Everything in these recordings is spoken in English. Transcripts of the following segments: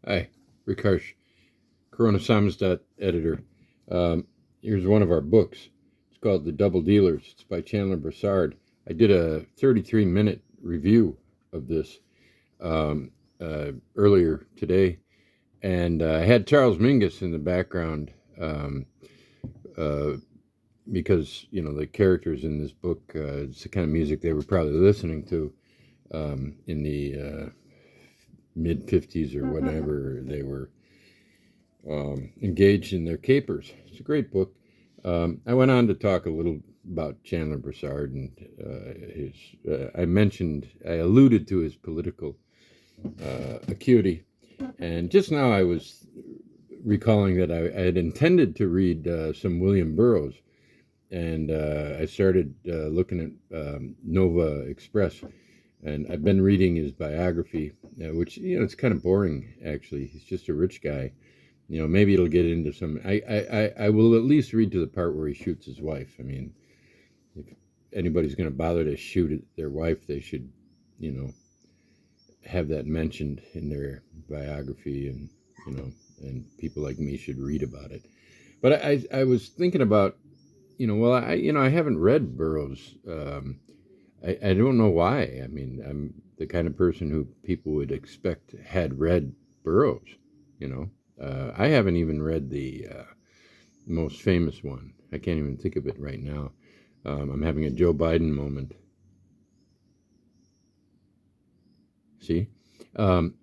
Hi, Rikash, Editor. Here's one of our books. It's called The Double Dealers. It's by Chandler Broussard. I did a 33-minute review of this earlier today, and I had Charles Mingus in the background uh, because, the characters in this book, it's the kind of music they were probably listening to in the mid 50s or whenever they were engaged in their capers. It's a great book. I went on to talk a little about Chandler Broussard and his. I alluded to his political acuity, and just now I was recalling that I had intended to read some William Burroughs, and I started looking at Nova Express, and I've been reading his biography, which it's kind of boring actually. He's just a rich guy. Maybe it'll get into some. I will at least read to the part where he shoots his wife. I mean, if anybody's going to bother to shoot their wife, they should, you know, have that mentioned in their biography, and and people like me should read about it. But I was thinking about, well, I haven't read Burroughs. I don't know why. I mean, I'm the kind of person who people would expect had read Burroughs. You know, I haven't even read the most famous one. I can't even think of it right now. I'm having a Joe Biden moment. See, um,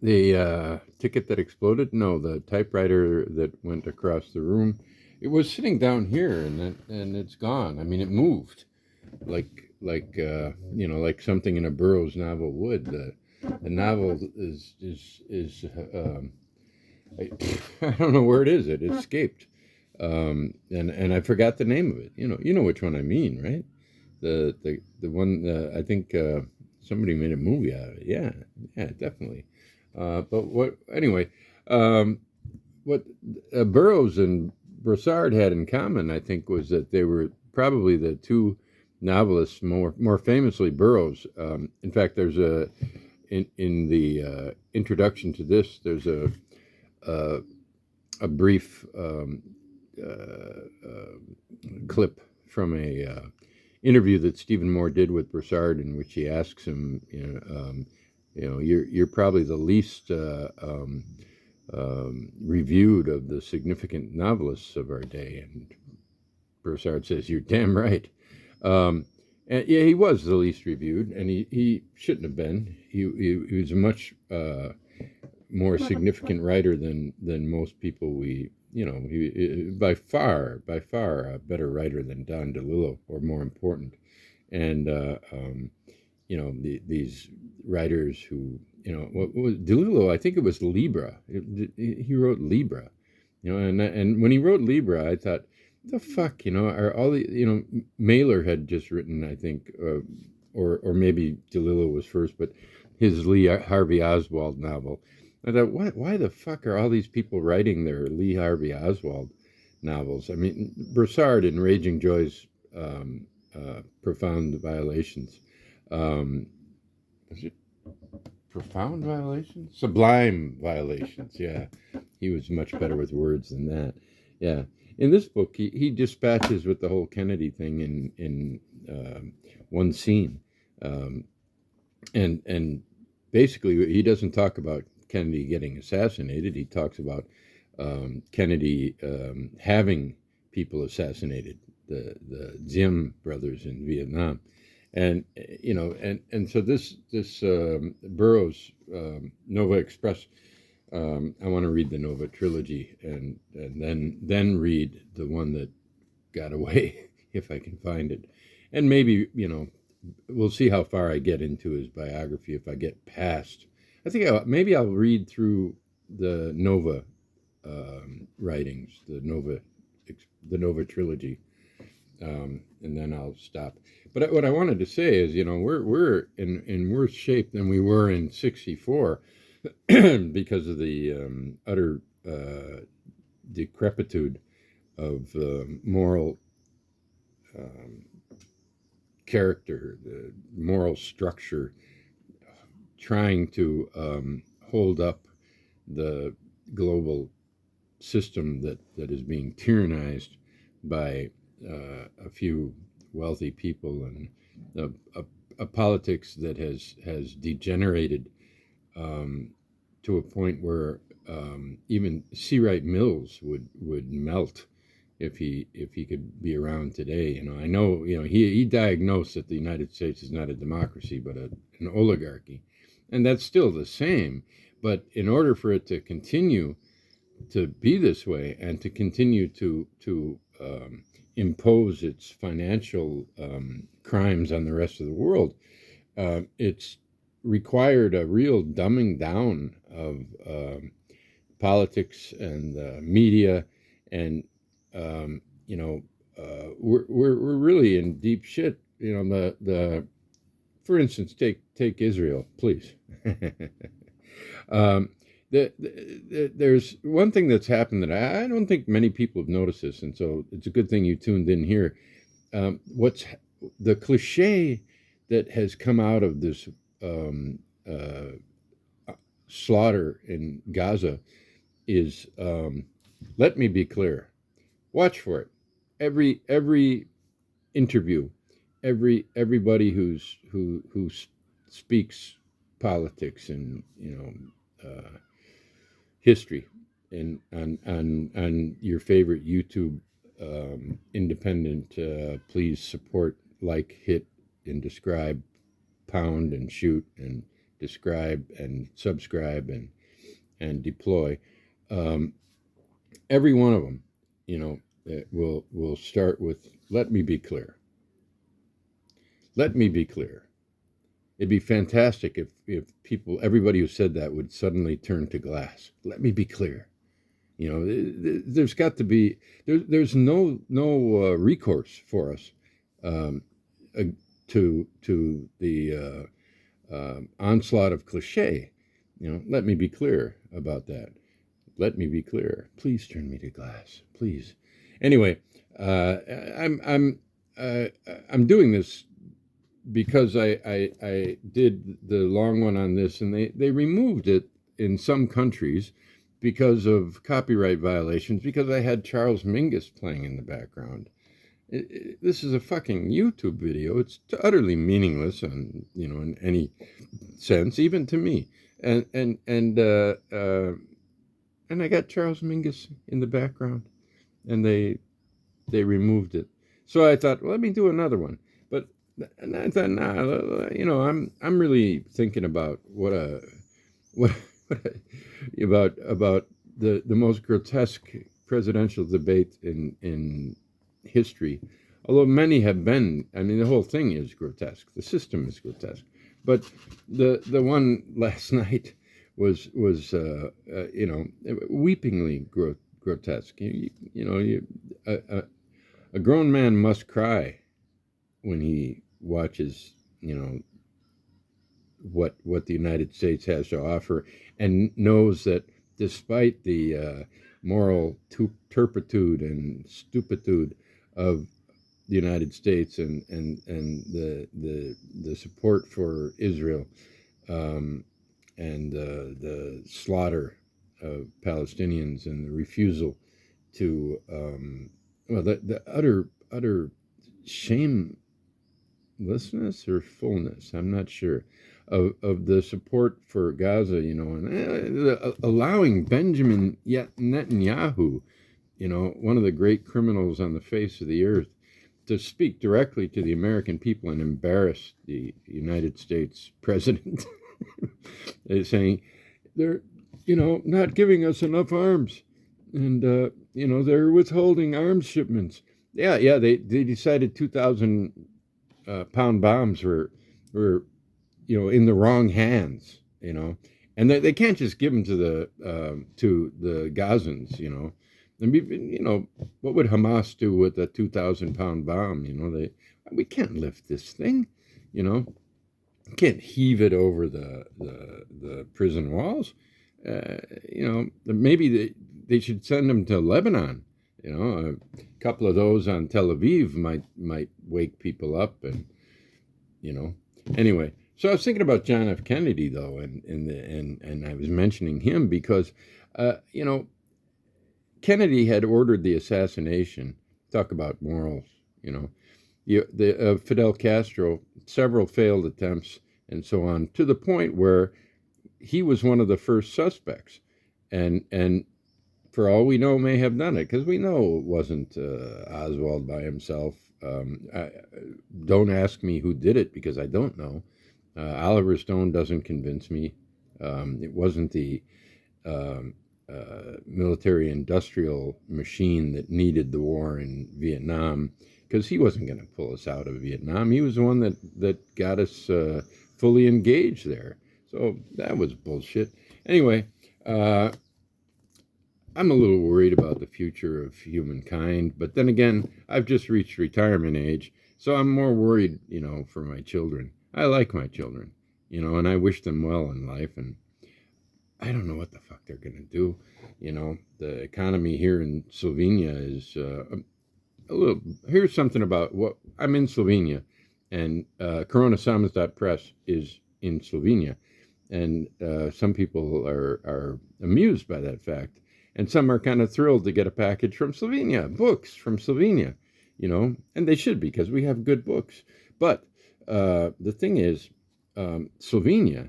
the ticket that exploded. No, the typewriter that went across the room. It was sitting down here, and it's gone. I mean, it moved like something in a Burroughs novel would. The novel is I, I don't know where it is. It escaped, and I forgot the name of it. You know which one I mean, right? The one I think somebody made a movie out of it. Yeah, yeah, definitely. But what anyway? Um, what Burroughs and Broussard had in common, I think, was that they were probably the two novelists more famously Burroughs. In fact, there's in the introduction to this, there's uh, a brief clip from a interview that Stephen Moore did with Broussard, in which he asks him, you're probably the least reviewed of the significant novelists of our day, and Broussard says, "You're damn right." Um, and yeah, he was the least reviewed, and he shouldn't have been. He was a much more significant writer than most people he by far a better writer than Don DeLillo, or more important. And these writers who, what was DeLillo? I think it was Libra. He wrote Libra, and when he wrote Libra, I thought, the fuck, are all the, Mailer had just written, I think, or maybe DeLillo was first, but his Lee Harvey Oswald novel. I thought, why the fuck are all these people writing their Lee Harvey Oswald novels? I mean, Broussard in Raging Joy's Profound Violations. Was it Profound Violations? Sublime Violations, yeah. He was much better with words than that. Yeah. In this book, he dispatches with the whole Kennedy thing in one scene. Um, and basically, he doesn't talk about Kennedy getting assassinated. He talks about Kennedy having people assassinated, the Diem brothers in Vietnam, and and so this Burroughs Nova Express. I want to read the Nova trilogy, and then read the one that got away if I can find it, and maybe we'll see how far I get into his biography. If I get past, I think maybe I'll read through the Nova writings, the Nova trilogy, and then I'll stop. But what I wanted to say is, we're in worse shape than we were in '64 because of the utter decrepitude of moral um, character, the moral structure, trying to hold up the global system that is being tyrannized by a few wealthy people, and a politics that has degenerated to a point where even C. Wright Mills would melt if he could be around today. I know he diagnosed that the United States is not a democracy but an oligarchy, and that's still the same. But in order for it to continue to be this way and to continue to impose its financial crimes on the rest of the world, it's required a real dumbing down of politics and media, and we're really in deep shit. For instance, take Israel, please. There's one thing that's happened that I don't think many people have noticed this, and so it's a good thing you tuned in here. What's the cliche that has come out of this slaughter in Gaza is, let me be clear. Watch for it. Every interview, everybody who speaks politics and history, and on your favorite YouTube independent, please support, like, hit, and describe, pound and shoot and describe and subscribe and deploy. Every one of them, will start with, let me be clear. Let me be clear. It'd be fantastic if everybody who said that would suddenly turn to glass. Let me be clear. There's got to be, there's no recourse for us to the onslaught of cliche. Let me be clear about that. Let me be clear. Please turn me to glass, please. Anyway, I'm doing this because I did the long one on this, and they removed it in some countries because of copyright violations, because I had Charles Mingus playing in the background. This is a fucking YouTube video. It's utterly meaningless in any sense, even to me. And I got Charles Mingus in the background, and they removed it. So I thought, well, let me do another one. And I thought, I'm really thinking about about the most grotesque presidential debate in history. Although many have been, the whole thing is grotesque. The system is grotesque. But the one last night was weepingly grotesque. A grown man must cry when he watches, what the United States has to offer, and knows that despite the moral turpitude and stupidity of the United States and the support for Israel, and the slaughter of Palestinians, and the refusal to the utter shamelessness or fullness, I'm not sure, of the support for Gaza, and allowing Benjamin Netanyahu, one of the great criminals on the face of the earth, to speak directly to the American people and embarrass the United States president. They're saying they're, not giving us enough arms, and they're withholding arms shipments. Yeah, they decided 2,000 pound bombs were in the wrong hands, and they can't just give them to the Gazans, what would Hamas do with a 2,000 pound bomb? We can't lift this thing, can't heave it over the prison walls. Maybe they should send them to Lebanon. A couple of those on Tel Aviv might wake people up, and anyway. So I was thinking about John F. Kennedy though, and I was mentioning him because, you know, Kennedy had ordered the assassination. Talk about morals, you know. Fidel Castro, several failed attempts, and so on, to the point where he was one of the first suspects, and for all we know, may have done it, because we know it wasn't Oswald by himself. Don't ask me who did it, because I don't know. Oliver Stone doesn't convince me. It wasn't the um military industrial machine that needed the war in Vietnam, because he wasn't going to pull us out of Vietnam. He was the one that got us fully engaged there. So that was bullshit. Anyway, uh, I'm a little worried about the future of humankind, but then again, I've just reached retirement age, so I'm more worried, for my children. I like my children, and I wish them well in life, and I don't know what the fuck they're gonna do. The economy here in Slovenia is a little. Here's something about what I'm in Slovenia, and Press is in Slovenia, and some people are amused by that fact, and some are kind of thrilled to get a package from Slovenia, books from Slovenia, and they should be, because we have good books. But the thing is, Slovenia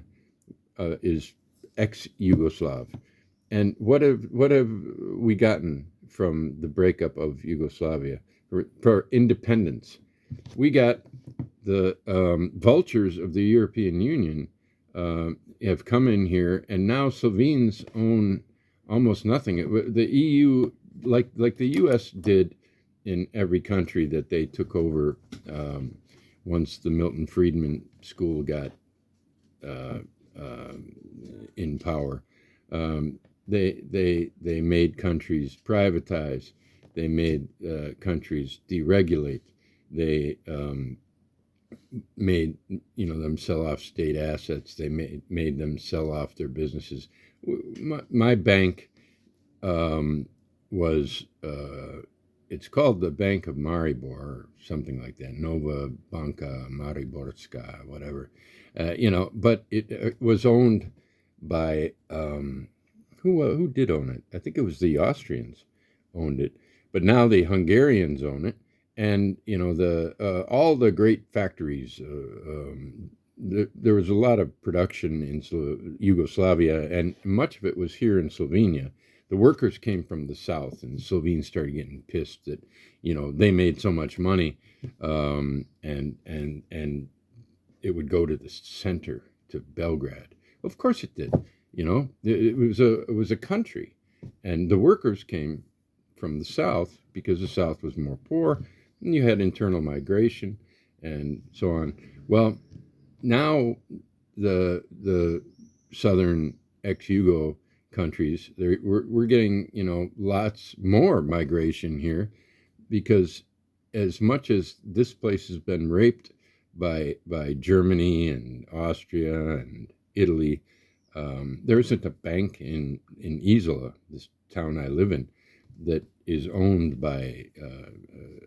is ex-Yugoslav, and what have we gotten from the breakup of Yugoslavia for independence? We got the vultures of the European Union have come in here, and now Slovenes own almost nothing. The EU, like the U.S. did in every country that they took over once the Milton Friedman School got uh, uh, in power. They made countries privatize. They made countries deregulate. They made them sell off state assets. They made them sell off their businesses. My bank was it's called the Bank of Maribor, or something like that, Nova Banka Mariborska, whatever. But it was owned by who did own it? I think it was the Austrians owned it, but now the Hungarians own it, and the all the great factories. There was a lot of production in Yugoslavia, and much of it was here in Slovenia. The workers came from the south, and Slovenes started getting pissed that they made so much money, and it would go to the center, to Belgrade. Of course it did. It was a country, and the workers came from the south because the south was more poor, and you had internal migration and so on. Well, now the southern ex-Yugo countries, we're getting lots more migration here, because as much as this place has been raped by Germany and Austria and Italy, there isn't a bank in Isola, this town I live in, that is owned by a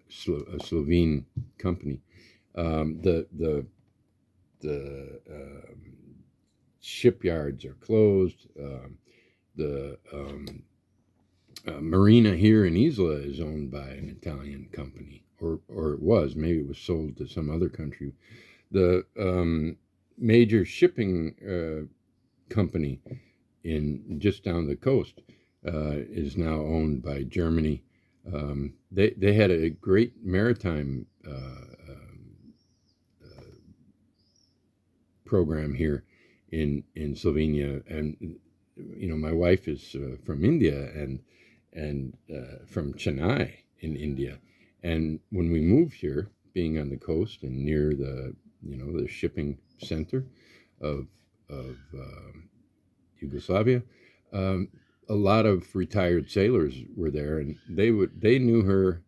Slovene company. The shipyards are closed. The marina here in Isola is owned by an Italian company, or it was. Maybe it was sold to some other country. The major shipping company in just down the coast is now owned by Germany. They had a great maritime program here in Slovenia, and my wife is from India, and from Chennai in India, and when we moved here, being on the coast and near the the shipping center of Yugoslavia, a lot of retired sailors were there, and they knew her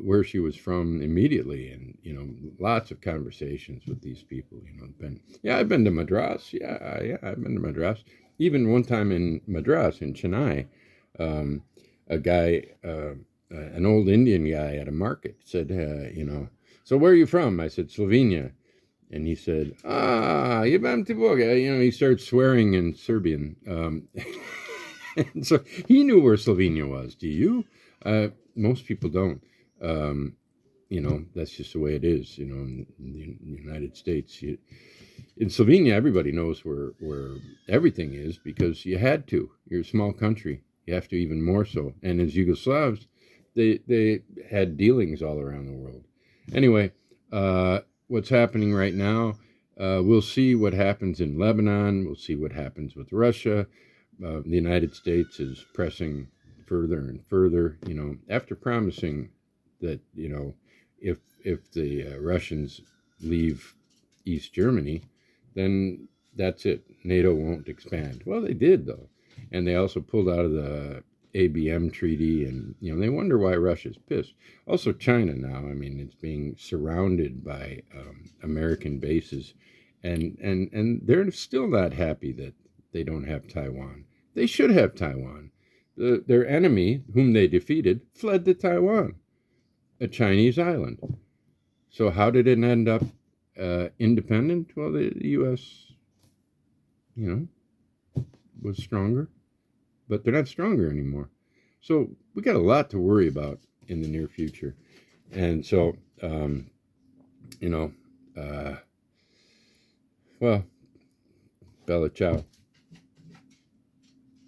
where she was from immediately, and lots of conversations with these people. I've been to Madras. I've been to Madras. Even one time in Madras, in Chennai, a guy, an old Indian guy at a market said, so where are you from? I said, Slovenia. and he said, jebem ti Boga. He started swearing in Serbian. And so he knew where Slovenia was. Do you? Most people don't. That's just the way it is. In the United States, in Slovenia, everybody knows where everything is because you had to. You're a small country. You have to even more so. And as Yugoslavs, they had dealings all around the world. Anyway, what's happening right now, we'll see what happens in Lebanon. We'll see what happens with Russia. The United States is pressing further and further, after promising that, if the Russians leave East Germany, then that's it. NATO won't expand. Well, they did, though. And they also pulled out of the ABM treaty, and, they wonder why Russia's pissed. Also, China now, it's being surrounded by American bases, and they're still not happy that they don't have Taiwan. They should have Taiwan. Their enemy, whom they defeated, fled to Taiwan, a Chinese island. So how did it end up independent? Well, the U.S., was stronger, but they're not stronger anymore. So we got a lot to worry about in the near future. And so, well, Bella Ciao.